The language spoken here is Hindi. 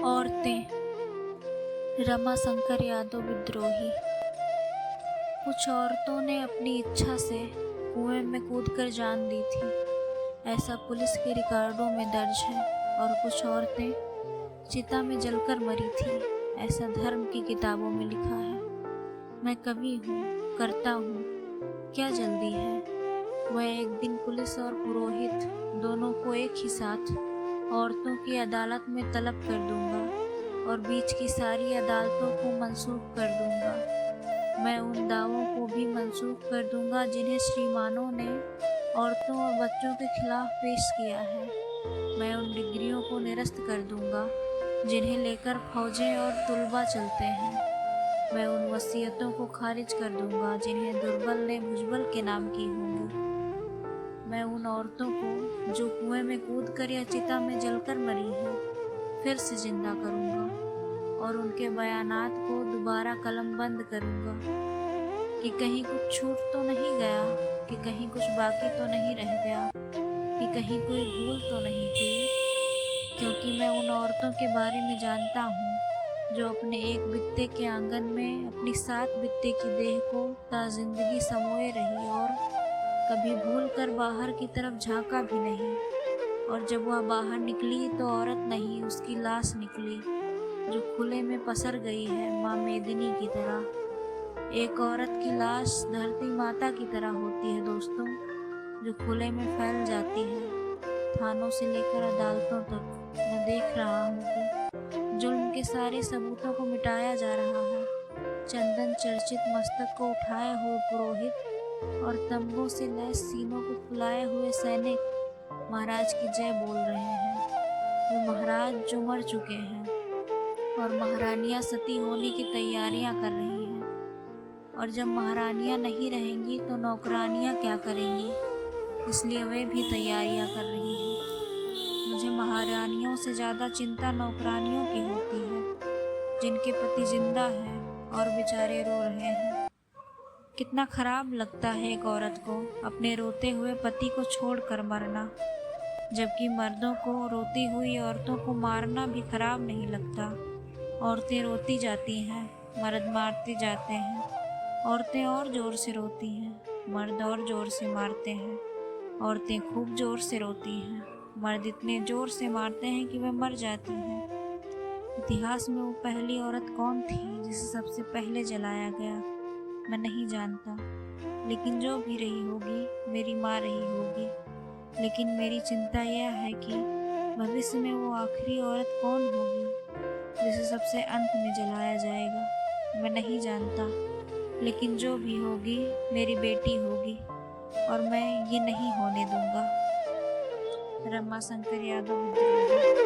औरतें। रमाशंकर यादव विद्रोही। कुछ औरतों ने अपनी इच्छा से कुएं में कूदकर जान दी थी, ऐसा पुलिस के रिकॉर्डों में दर्ज है। और कुछ औरतें चिता में जलकर मरी थी, ऐसा धर्म की किताबों में लिखा है। मैं कवि हूँ, करता हूँ, क्या जल्दी है। वह एक दिन पुलिस और पुरोहित दोनों को एक ही साथ औरतों की अदालत में तलब कर दूंगा और बीच की सारी अदालतों को मंसूख कर दूंगा। मैं उन दावों को भी मंसूख कर दूंगा जिन्हें श्रीमानों ने औरतों और बच्चों के खिलाफ पेश किया है। मैं उन डिग्रियों को निरस्त कर दूंगा जिन्हें लेकर फौजें और तुलबा चलते हैं। मैं उन वसीयतों को खारिज कर दूंगा जिन्हें दुर्बल ने भुजबल के नाम की होंगी। मैं उन औरतों को जो कुएं में कूदकर या चिता में जलकर मरी हैं फिर से जिंदा करूंगा और उनके बयानात को दोबारा कलमबंद करूंगा कि कहीं कुछ छूट तो नहीं गया, कि कहीं कुछ बाकी तो नहीं रह गया, कि कहीं कोई भूल तो नहीं हुई। क्योंकि मैं उन औरतों के बारे में जानता हूँ जो अपने एक बित्ते के आंगन में अपनी 7 बित्ते की देह को ताजिंदगी समोए रही और कभी भूल कर बाहर की तरफ झांका भी नहीं। और जब वह बाहर निकली तो औरत नहीं, उसकी लाश निकली जो खुले में पसर गई है माँ मेदिनी की तरह। एक औरत की लाश धरती माता की तरह होती है दोस्तों, जो खुले में फैल जाती है थानों से लेकर अदालतों तक। मैं देख रहा हूँ कि जुल्म के सारे सबूतों को मिटाया जा रहा है। चंदन चर्चित मस्तक को उठाए हुए पुरोहित और तंबों से लैस सीनों को फुलाए हुए सैनिक महाराज की जय बोल रहे हैं। वे महाराज जो मर चुके हैं और महारानियां सती होने की तैयारियां कर रही हैं। और जब महारानियां नहीं रहेंगी तो नौकरानियां क्या करेंगी, इसलिए वे भी तैयारियां कर रही हैं। मुझे महारानियों से ज़्यादा चिंता नौकरानियों की होती है जिनके पति जिंदा हैं और बेचारे रो रहे हैं। कितना खराब लगता है एक औरत को अपने रोते हुए पति को छोड़कर मरना, जबकि मर्दों को रोती हुई औरतों को मारना भी खराब नहीं लगता। औरतें रोती जाती हैं, मर्द मारते जाते हैं। औरतें और ज़ोर से रोती हैं, मर्द और ज़ोर से मारते हैं। औरतें खूब ज़ोर से रोती हैं, मर्द इतने ज़ोर से मारते हैं कि वे मर जाती हैं। इतिहास में वो पहली औरत कौन थी जिसे सबसे पहले जलाया गया, मैं नहीं जानता। लेकिन जो भी रही होगी मेरी माँ रही होगी। लेकिन मेरी चिंता यह है कि भविष्य में वो आखिरी औरत कौन होगी जिसे सबसे अंत में जलाया जाएगा, मैं नहीं जानता। लेकिन जो भी होगी मेरी बेटी होगी और मैं ये नहीं होने दूंगा। रमाशंकर यादव विद्रोही।